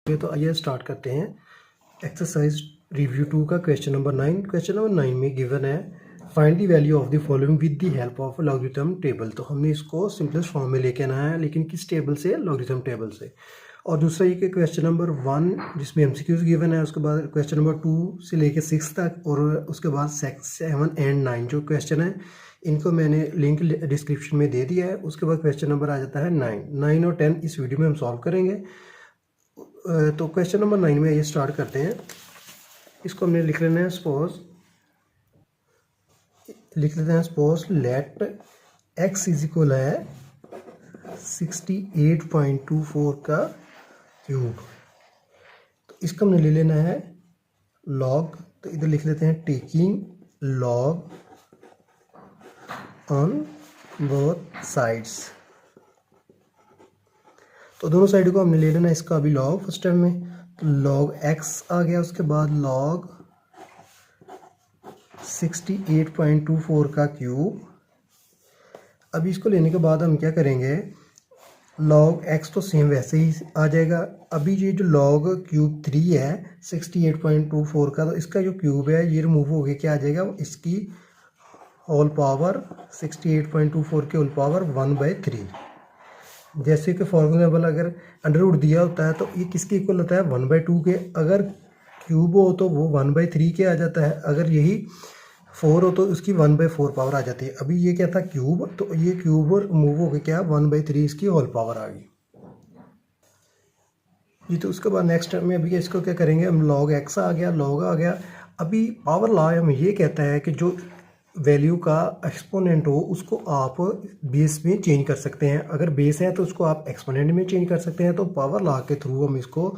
तो आइए स्टार्ट करते हैं एक्सरसाइज रिव्यू 2 का क्वेश्चन नंबर 9। क्वेश्चन नंबर 9 में गिवन है find the value of the following with the help of logarithm table. तो हमने इसको सिंपलेस्ट फॉर्म में लेके आना है, लेकिन किस टेबल से? लॉगरिथम टेबल से। और दूसरा ये कि क्वेश्चन नंबर 1 जिसमें एमसीक्यूज गिवन है, उसके बाद क्वेश्चन नंबर 2 से लेके 6 तक, और उसके बाद 7 एंड 9 जो क्वेश्चन है इनको मैंने लिंक डिस्क्रिप्शन में दे दिया है। उसके बाद क्वेश्चन नंबर आ जाता है 9 और 10 इस वीडियो में हम सॉल्व करेंगे। तो क्वेश्चन नंबर 9 में ये स्टार्ट करते हैं। इसको हमने लिख लेना है suppose let x is equal है 68.24 का क्यूब। तो इसका हमने ले लेना है लॉग। तो इधर लिख लेते हैं taking log on both sides. तो दोनों साइड को हमने ले लेना इसका अभी लॉग फर्स्ट टाइम में। तो लॉग x आ गया, उसके बाद लॉग 68.24 का क्यूब। अभी इसको लेने के बाद हम क्या करेंगे, लॉग x तो सेम वैसे ही आ जाएगा। अभी ये जो लॉग क्यूब 3 है 68.24 का, तो इसका जो क्यूब है ये रिमूव हो गया, क्या आ जाएगा, इसकी होल पावर 68.24 के होल पावर 1/3। जैसे कि फॉर एग्जाम्पल अगर अंडर रूट दिया होता है तो ये किसके इक्वल होता है, 1/2 के। अगर क्यूब हो तो वो 1/3 के आ जाता है। अगर यही 4 हो तो उसकी 1/4 पावर आ जाती है। अभी ये क्या था, क्यूब, तो ये क्यूब मूव हो गया, क्या 1/3 इसकी होल पावर आ गई जी। तो उसके बाद नेक्स्ट में अभी इसको क्या करेंगे हम, लॉग x आ गया, लॉग आ गया। अभी पावर लॉ हमें ये कहता है कि जो वैल्यू का एक्सपोनेंट हो उसको आप बेस में चेंज कर सकते हैं। अगर बेस है तो उसको आप एक्सपोनेंट में चेंज कर सकते हैं। तो पावर लॉ के थ्रू हम इसको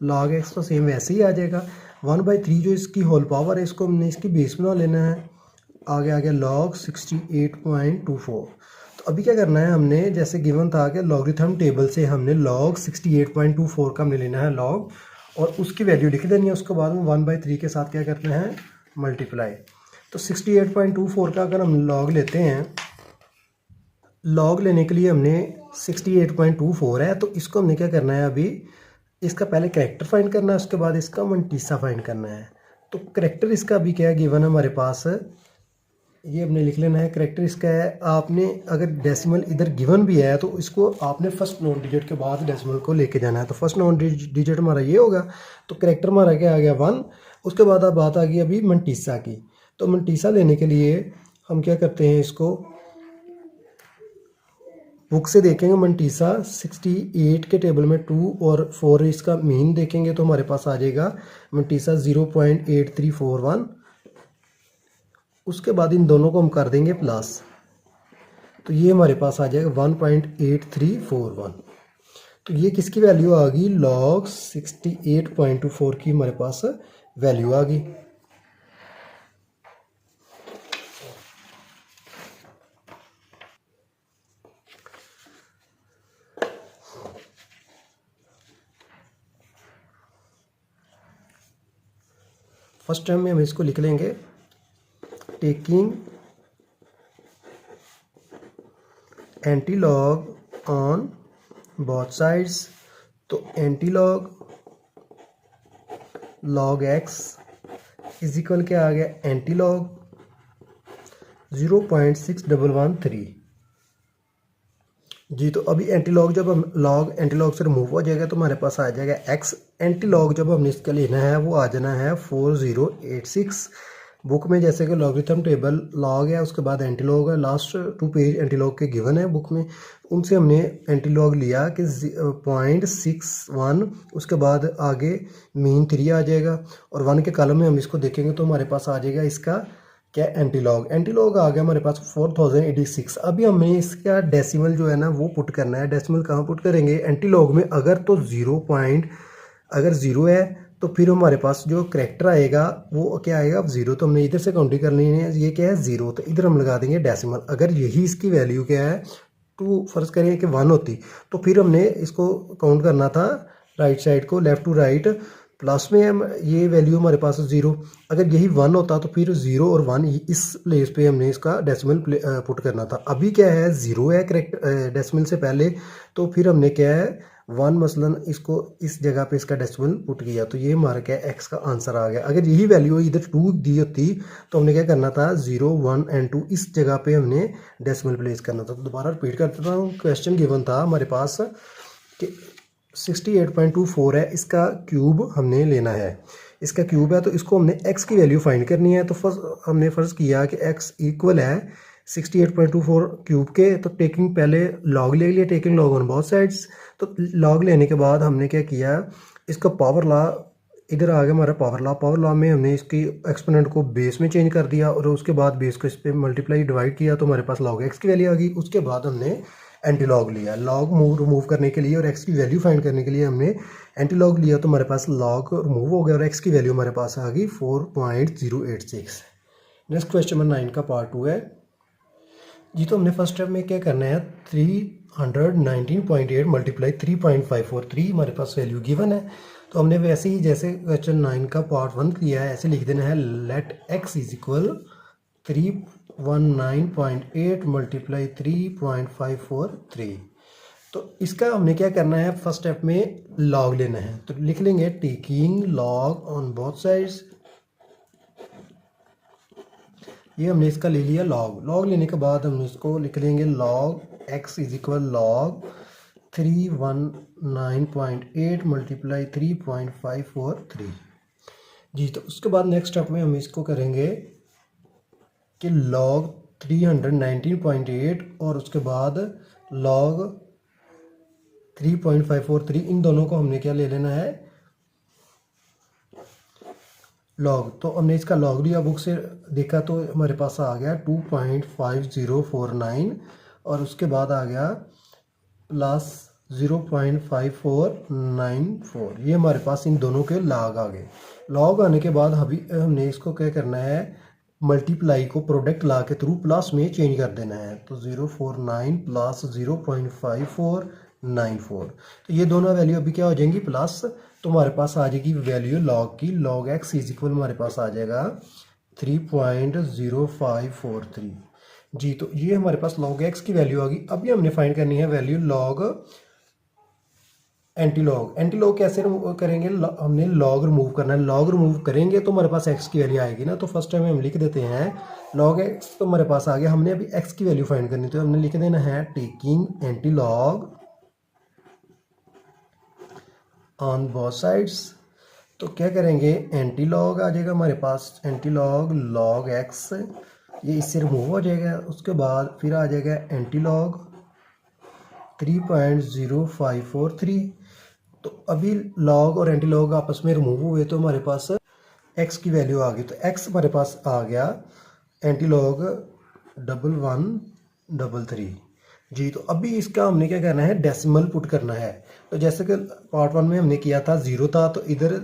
लॉग x तो सेम वैसे ही आ जाएगा। 1/3 जो इसकी होल पावर है इसको हमने इसकी बेस बना लेना है। आगे आ गया लॉग 68.24। तो अभी क्या करना है, हमने जैसे गिवन था कि लॉगरिथम टेबल से हमने लॉग 68.24 का हमने लेना है लॉग, और उसकी वैल्यू लिख देनी है। उसके बाद में 1/3 के साथ क्या करना है, मल्टीप्लाई। तो 68.24 का अगर हम लॉग लेते हैं, लॉग लेने के लिए हमने 68.24 है, तो इसको हमने क्या करना है, अभी इसका पहले कैरेक्टर फाइंड करना है, उसके बाद इसका मंटीसा फाइंड करना है। तो कैरेक्टर इसका अभी क्या गिवन है हमारे पास, ये हमने लिख लेना है। कैरेक्टर इसका है, आपने अगर डेसिमल इधर गिवन भी है तो इसको आपने फर्स्ट नॉन डिजिट के बाद डेसिमल को लेके जाना है। तो फर्स्ट नॉन डिजिट हमारा ये होगा। तो कैरेक्टर हमारा क्या आ गया 1। उसके बाद अब बात आ गई अभी मंटीसा की। तो मंटीसा लेने के लिए हम क्या करते हैं, इसको बुक से देखेंगे। मंटीसा 68 के टेबल में 2 और 4 इसका मीन देखेंगे तो हमारे पास आ जाएगा मंटीसा 0.8341। उसके बाद इन दोनों को हम कर देंगे प्लस, तो ये हमारे पास आ जाएगा 1.8341। तो ये किसकी वैल्यू आ गई, लॉग 68.24 की हमारे पास वैल्यू आ गई। फर्स्ट टाइम में हम इसको लिख लेंगे taking anti log on both sides. तो anti log log x is equal क्या आ गया, एंटी लॉग 0.6113 जी। तो अभी एंटी लॉग जब हम लॉग एंटी लॉग से रिमूव हो जाएगा तो हमारे पास आ जाएगा x। एंटी लॉग जब हमने इसका लेना है वो आ जाना है 4086। बुक में जैसे कि लॉगरिथम टेबल लॉग है, उसके बाद एंटी लॉग है, लास्ट 2 पेज एंटी लॉग के गिवन है बुक में, उनसे हमने एंटी लॉग लिया कि 0.61। उसके बाद आगे मीन 3 आ जाएगा, और 1 के कॉलम में हम इसको देखेंगे तो हमारे पास आ जाएगा इसका क्या, एंटी लॉग आ गया हमारे पास 4086। अभी हमें इसका डेसिमल जो है ना वो पुट करना है। डेसिमल कहाँ पुट करेंगे, एंटी लॉग में। अगर तो अगर 0 है तो फिर हमारे पास जो करेक्टर आएगा वो क्या आएगा, 0। तो हमने इधर से काउंटिंग कर लेनी है, ये क्या है 0, तो इधर हम लगा देंगे डेसिमल। अगर यही इसकी वैल्यू क्या है 2, फर्ज करें कि 1 होती, तो फिर हमने इसको काउंट करना था राइट साइड को, लेफ्ट टू राइट। प्लस में हम ये वैल्यू हमारे पास 0। अगर यही 1 होता तो फिर 0 और 1 इस प्लेस पे हमने इसका डेसिमल पुट करना था। अभी क्या है 0 है करेक्ट डेसिमल से पहले, तो फिर हमने क्या है 1 मसलन इसको इस जगह पे इसका डेसिमल पुट किया, तो ये हमारा क्या एक्स का आंसर आ गया। अगर यही वैल्यू इधर 2 दी होती तो हमने क्या करना था, 0, 1 एंड 2 इस जगह पे हमने डेसिमल प्लेस करना था। तो दोबारा रिपीट कर देता हूँ, क्वेश्चन गिवन था हमारे पास कि 68.24 है, इसका क्यूब हमने लेना है। इसका क्यूब है तो इसको हमने x की वैल्यू फाइंड करनी है। तो हमने फ़र्ज़ किया कि x इक्वल है 68.24 क्यूब के, तो टेकिंग पहले लॉग ले लिया, taking log on both sides. तो लॉग लेने के बाद हमने क्या किया, इसका पावर लॉ इधर आ गया हमारा पावर लॉ में हमने इसकी एक्सपोनेंट को बेस में चेंज कर दिया और उसके बाद बेस को इस पर मल्टीप्लाई डिवाइड किया तो हमारे पास लॉग एक्स की वैल्यू आ गई। उसके बाद हमने एंटी लॉग लिया, लॉग रिमूव करने के लिए और एक्स की वैल्यू फाइंड करने के लिए हमने एंटी लॉग लिया, तो हमारे पास लॉग रिमूव हो गया और एक्स की वैल्यू हमारे पास आ गई 4.086। नेक्स्ट क्वेश्चन नंबर 9 का पार्ट 2 है जी। तो हमने फर्स्ट स्टेप में क्या करना है, 319.8 मल्टीप्लाई 3.543 हमारे पास वैल्यू गिवन है। तो हमने वैसे ही जैसे क्वेश्चन 9 का पार्ट 1 किया है ऐसे लिख देना है, let X is equal 319.8 multiply 3.543। तो इसका हमने क्या करना है, फर्स्ट स्टेप में लॉग लेना है। तो लिख लेंगे taking log on both sides, ये हमने इसका ले लिया लॉग। लॉग लेने के बाद हम इसको लिख लेंगे log x is equal log 319.8 multiply 3.543 जी। तो उसके बाद नेक्स्ट स्टेप में हम इसको करेंगे कि लॉग 319.8 और उसके बाद लॉग 3.543, इन दोनों को हमने क्या ले लेना है, लॉग। तो हमने इसका लॉग लिया, बुक से देखा तो हमारे पास आ गया 2.5049 और उसके बाद आ गया प्लस 0.5494। ये हमारे पास इन दोनों के लॉग आ गए। लॉग आने के बाद अभी हमने इसको क्या करना है, मल्टीप्लाई को प्रोडक्ट ला के थ्रू प्लस में चेंज कर देना है। तो 049 प्लस 0.5494, तो ये दोनों वैल्यू अभी क्या हो जाएंगी प्लस, तो हमारे पास आ जाएगी वैल्यू लॉग की, लॉग एक्स इज इक्वल हमारे पास आ जाएगा 3.0543 जी। तो ये हमारे पास लॉग एक्स की वैल्यू आ गई। अभी हमने फाइंड करनी है value log anti log. Anti log कैसे करेंगे, हमने लॉग रिमूव करना है, लॉग रिमूव करेंगे तो हमारे पास एक्स की वैल्यू आएगी ना। तो फर्स्ट टाइम हम लिख देते हैं लॉग एक्स, तो हमारे पास आ गया। हमने अभी एक्स की वैल्यू फाइंड करनी, तो हमने लिख देना है taking anti log on both sides. तो क्या करेंगे, एंटी लॉग आ जाएगा हमारे पास, एंटी लॉग लॉग एक्स, ये इससे रिमूव हो जाएगा। उसके बाद फिर आ जाएगा एंटी लॉग 3.0543। तो अभी लॉग और एंटी लॉग आपस में रिमूव हुए तो हमारे पास एक्स की वैल्यू आ गई। तो एक्स हमारे पास आ गया एंटी लॉग 1133 जी। तो अभी इसका हमने क्या करना है, डेसिमल पुट करना है। तो जैसे कि पार्ट 1 में हमने किया था 0 था, तो इधर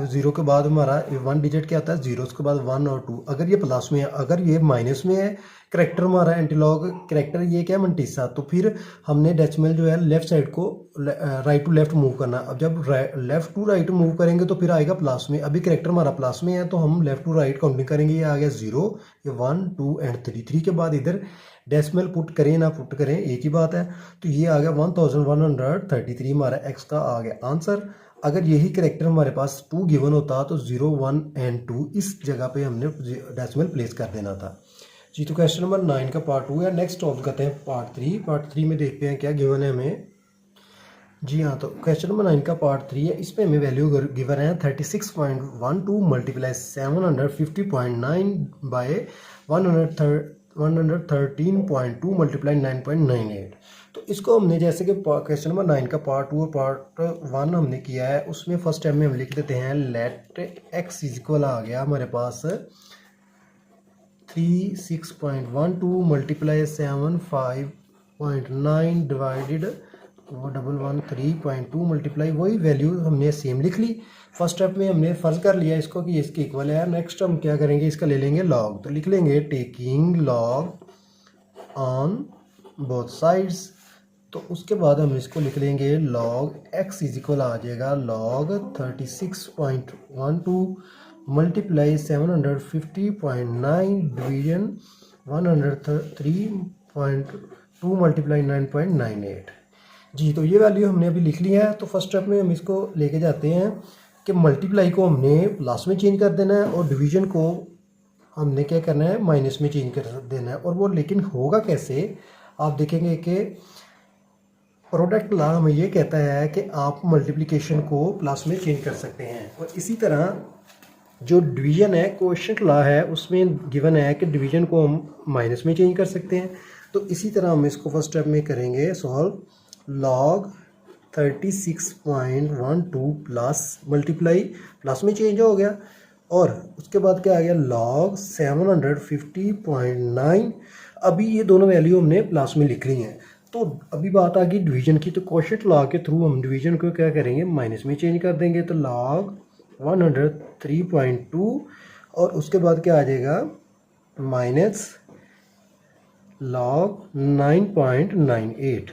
0 के बाद हमारा 1 डिजिट क्या आता है 0, उसके बाद 1 और 2। अगर ये प्लस में है, अगर ये माइनस में है, करेक्टर हमारा एंटीलॉग करेक्टर ये क्या है मंटीसा, तो फिर हमने डेसिमल जो है लेफ्ट साइड को राइट टू लेफ्ट मूव करना। अब जब लेफ्ट टू राइट मूव करेंगे तो फिर आएगा प्लस में। अभी करेक्टर हमारा प्लस में है तो हम लेफ्ट टू राइट काउंटिंग करेंगे, ये आ गया 0, ये 1, 2 एंड 3। 3 के बाद इधर डेसिमल पुट करें ना पुट करें एक ही बात है। तो ये आ गया 1133 हमारा एक्स का आ गया आंसर। अगर यही करेक्टर हमारे पास 2 गिवन होता तो 0, 1 एंड 2 इस जगह पे हमने डेसिमल प्लेस कर देना था जी। तो क्वेश्चन नंबर 9 का पार्ट 2 है। नेक्स्ट ऑफ करते हैं पार्ट 3। पार्ट 3 में देखते हैं क्या गिवन है हमें जी। हाँ, तो क्वेश्चन नंबर 9 का पार्ट 3 है, इसमें हमें वैल्यू गिवन है 36.12 मल्टीप्लाई 750.9 बाय 113.2 मल्टीप्लाई 9.98। तो इसको हमने जैसे कि क्वेश्चन नंबर 9 का पार्ट 2 और पार्ट 1 हमने किया है, उसमें फर्स्ट टाइम में हम लिख देते हैं लेट एक्स इज इक्वल आ गया हमारे पास 36.12 मल्टीप्लाई 75.9 डिवाइडेड 113.2 मल्टीप्लाई, वही वैल्यू हमने सेम लिख ली। फर्स्ट स्टेप में हमने फर्ज कर लिया इसको कि इसके इक्वल है। नेक्स्ट हम क्या करेंगे, इसका ले लेंगे लॉग। तो लिख लेंगे taking log on both sides. तो उसके बाद हम इसको लिख लेंगे लॉग एक्स इज इक्वल आ जाएगा लॉग 36.12 मल्टीप्लाई 750.9 डिवीजन 103.2 मल्टीप्लाई 9.98 जी, तो ये वैल्यू हमने अभी लिख लिया है। तो फर्स्ट स्टेप में हम इसको लेके जाते हैं कि मल्टीप्लाई को हमने प्लस में चेंज कर देना है और डिवीजन को हमने क्या करना है, माइनस में चेंज कर देना है। और वो लेकिन होगा कैसे, आप देखेंगे कि प्रोडक्ट लॉ हमें ये कहता है कि आप मल्टीप्लिकेशन को प्लस में चेंज कर सकते हैं। और इसी तरह जो डिवीजन है, कोएफिशिएंट लॉ है, उसमें गिवन है कि डिवीजन को हम माइनस में चेंज कर सकते हैं। तो इसी तरह हम इसको फर्स्ट स्टेप में करेंगे solve. Log 36.12 plus multiply plus में चेंज हो गया, और उसके बाद क्या आ गया, लॉग 750.9। अभी ये दोनों वैल्यू हमने प्लस में लिख ली हैं। तो अभी बात आ गई डिवीजन की। तो कोएफिशिएंट लॉ के थ्रू हम डिवीजन को क्या करेंगे, माइनस में चेंज कर देंगे। तो लॉग 103.2 और उसके बाद क्या आ जाएगा, माइनस लॉग 9.98।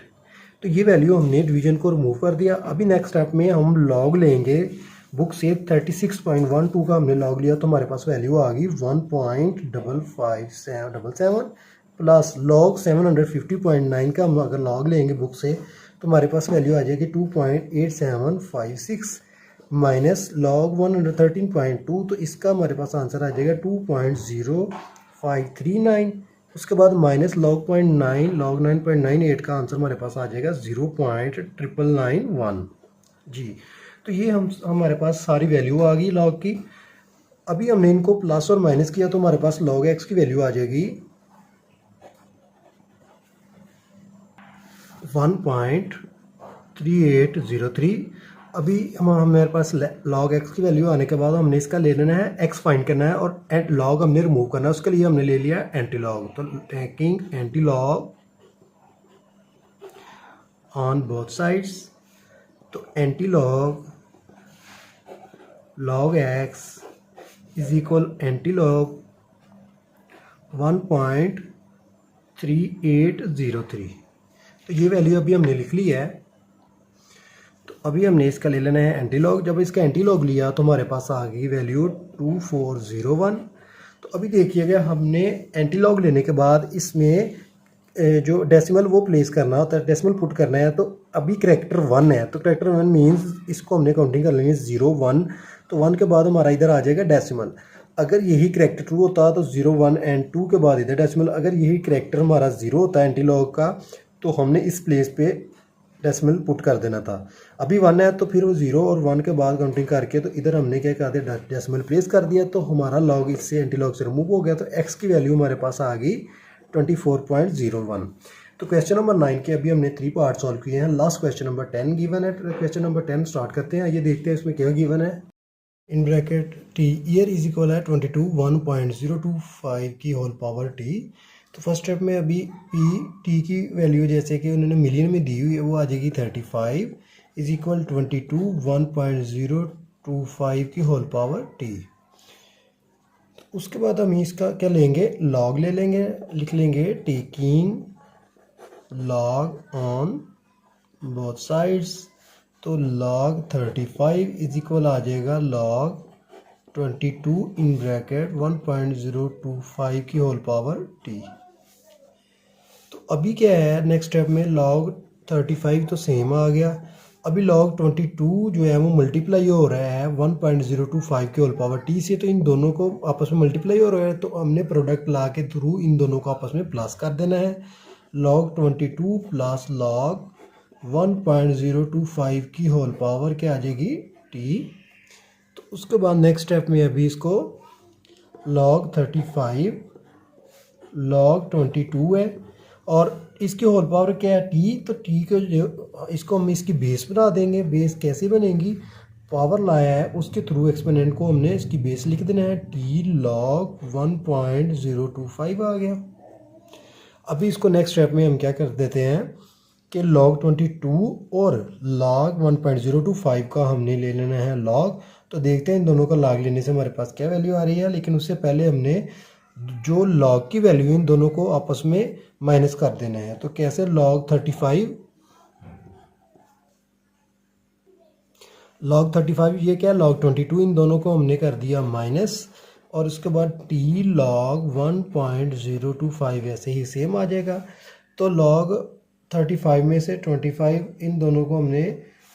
तो ये वैल्यू हमने डिवीजन को रिमूव कर दिया। अभी नेक्स्ट स्टेप में हम लॉग लेंगे बुक से। 36.12 का हमने लॉग लिया तो हमारे पास वैल्यू आ गई 1.55777 प्लस लॉग 750.9 का हम अगर लॉग लेंगे बुक से तो हमारे पास वैल्यू आ जाएगी 2.8756 माइनस लॉग 113.2। तो इसका हमारे पास आंसर आ जाएगा 2.0539। उसके बाद माइनस लॉग 0.9, लॉग 9.98 का आंसर हमारे पास आ जाएगा 0.991। जी, तो ये हमारे पास सारी वैल्यू आ गई लॉग की। अभी हमने इनको प्लस और माइनस किया तो हमारे पास लॉग एक्स की वैल्यू आ जाएगी 1.3803। अभी हमारे पास लॉग एक्स की वैल्यू आने के बाद हमने इसका ले लेना है, एक्स फाइंड करना है और लॉग हमने रिमूव करना है। उसके लिए हमने ले लिया एंटी लॉग। तो taking anti log on both sides, तो anti log x is equal anti log 1.3803। तो ये वैल्यू अभी हमने लिख ली है। तो अभी हमने इसका ले लेना है एंटी लॉग। जब इसका एंटी लॉग लिया तो हमारे पास आ गई वैल्यू 2401। तो अभी देखिएगा, हमने एंटी लॉग लेने के बाद इसमें जो डेसिमल वो प्लेस करना होता है, डेसिमल पुट करना है। तो अभी करैक्टर 1 है, तो करैक्टर 1 मीन्स इसको हमने काउंटिंग कर लेंगे 0 1। तो 1 के बाद हमारा इधर आ जाएगा डेसिमल। अगर यही करैक्टर 2 होता तो 0 1 एंड 2 के बाद इधर डेसिमल। अगर यही करैक्टर हमारा 0 होता है एंटी लॉग का तो हमने इस प्लेस पे डेसिमल पुट कर देना था। अभी 1 है तो फिर वो 0 और 1 के बाद काउंटिंग करके तो इधर हमने क्या कर दिया, डेसिमल प्लेस कर दिया। तो हमारा लॉग इससे एंटी लॉग से रिमूव हो गया। तो एक्स की वैल्यू हमारे पास आ गई 24.01। तो क्वेश्चन नंबर 9 के अभी हमने 3 पार्ट सॉल्व किए हैं। लास्ट क्वेश्चन नंबर 10 गिवन है। क्वेश्चन नंबर 10 स्टार्ट करते हैं। ये देखते हैं इसमें क्या गिवन है। In bracket T year is equal है 22 1.025 की होल पावर टी। तो फर्स्ट स्टेप में अभी पी टी की वैल्यू जैसे कि उन्होंने मिलियन में दी हुई है वो आ जाएगी 35 इज इक्वल 22 1.025 की होल पावर टी। उसके बाद हम इसका क्या लेंगे, लॉग ले लेंगे, लिख लेंगे taking log on both sides. तो लॉग 35 इज इक्वल आ जाएगा लॉग 22 इन ब्रैकेट 1.025 की होल पावर टी। तो अभी क्या है नेक्स्ट स्टेप में, लॉग 35 तो सेम आ गया। अभी लॉग 22 जो है वो मल्टीप्लाई हो रहा है 1.025 की होल पावर टी से। तो इन दोनों को आपस में मल्टीप्लाई हो रहा है तो हमने प्रोडक्ट ला के थ्रू इन दोनों को आपस में प्लस कर देना है। लॉग 22 प्लस लॉग 1.025 की होल पावर क्या आ जाएगी टी। तो उसके बाद नेक्स्ट स्टेप में अभी इसको लॉग 35 लॉग 22 है और इसकी होल पावर क्या है टी। तो टी को जो इसको हम इसकी बेस बना देंगे। बेस कैसे बनेगी, पावर लाया है उसके थ्रू एक्सपोनेंट को हमने इसकी बेस लिख देना है। टी लॉग 1.025 आ गया। अभी इसको नेक्स्ट स्टेप में हम क्या कर देते हैं कि log 22 और log 1.025 का हमने ले लेना है log। तो देखते हैं इन दोनों का log लेने से हमारे पास क्या वैल्यू आ रही है। लेकिन उससे पहले हमने जो log की वैल्यू इन दोनों को आपस में माइनस कर देना है। तो कैसे, log 35 ये क्या है, log 22 इन दोनों को हमने कर दिया माइनस और उसके बाद t log 1.025 ऐसे ही सेम आ जाएगा। तो log 35 में से 25 इन दोनों को हमने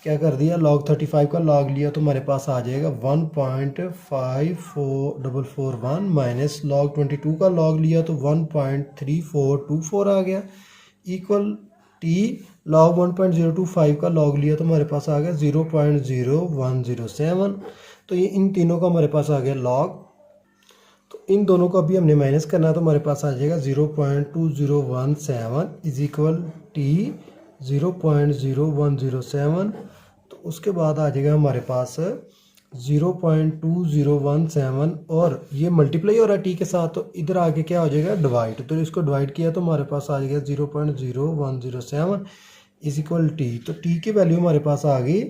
क्या कर दिया, log 35 का log लिया तो हमारे पास आ जाएगा 1.54441 माइनस log 22 का log लिया तो 1.3424 आ गया इक्वल t log 1.025 का log लिया तो हमारे पास आ गया 0.0107। तो ये इन तीनों का हमारे पास आ गया log। तो इन दोनों को अभी हमने माइनस करना है तो हमारे पास आ जाएगा 0.2017 इज इक्वल टी 0.0107। तो उसके बाद आ जाएगा हमारे पास 0.2017 और ये मल्टीप्लाई हो रहा है टी के साथ, तो इधर आगे क्या हो जाएगा डिवाइड, तो इसको डिवाइड किया तो हमारे पास आ जाएगा 0.0107 इज इक्वल टी। तो टी की वैल्यू हमारे पास आ गई,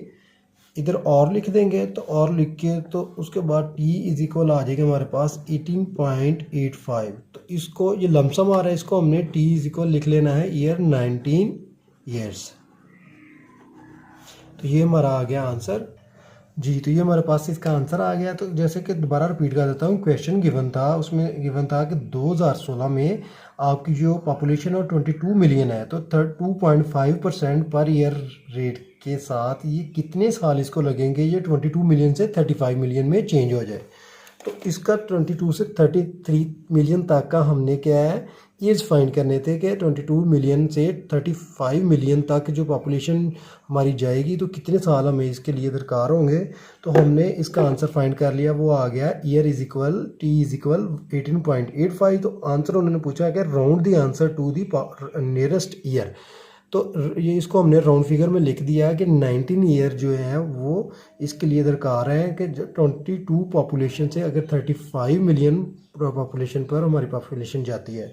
इधर और लिख देंगे तो और लिख के तो उसके बाद t इज इक्वल आ जाएगा हमारे पास 18.85। तो इसको ये लमसम आ रहा है, इसको हमने t इज इक्वल लिख लेना है ईयर 19 ईयर्स। तो ये हमारा आ गया आंसर जी। तो ये हमारे पास इसका आंसर आ गया। तो जैसे कि दोबारा रिपीट कर देता हूँ, क्वेश्चन गिवन था, उसमें गिवन था कि 2016 में आपकी जो पॉपुलेशन और 22 मिलियन है तो 2.5% पर ईयर रेट के साथ ये कितने साल इसको लगेंगे ये 22 मिलियन से 35 मिलियन में चेंज हो जाए। तो इसका 22 से 33 मिलियन तक का हमने क्या है ईयर्स फाइंड करने थे कि 22 मिलियन से 35 मिलियन तक जो पॉपुलेशन हमारी जाएगी तो कितने साल हमें इसके लिए दरकार होंगे। तो हमने इसका आंसर फाइंड कर लिया, वो आ गया year is equal T is equal 18.85। तो आंसर उन्होंने पूछा है कि round the answer to the nearest year. तो ये इसको हमने राउंड फिगर में लिख दिया कि 19 ईयर जो है वो इसके लिए दरकार है कि 22 पॉपुलेशन से अगर 35 मिलियन पॉपुलेशन पर हमारी पॉपुलेशन जाती है।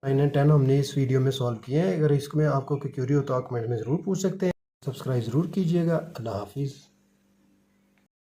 9 और 10 हमने इस वीडियो में सॉल्व किए हैं। अगर इसमें आपको कोई क्यूरी हो तो आप कमेंट में ज़रूर पूछ सकते हैं। सब्सक्राइब ज़रूर कीजिएगा। अल्लाह हाफिज़।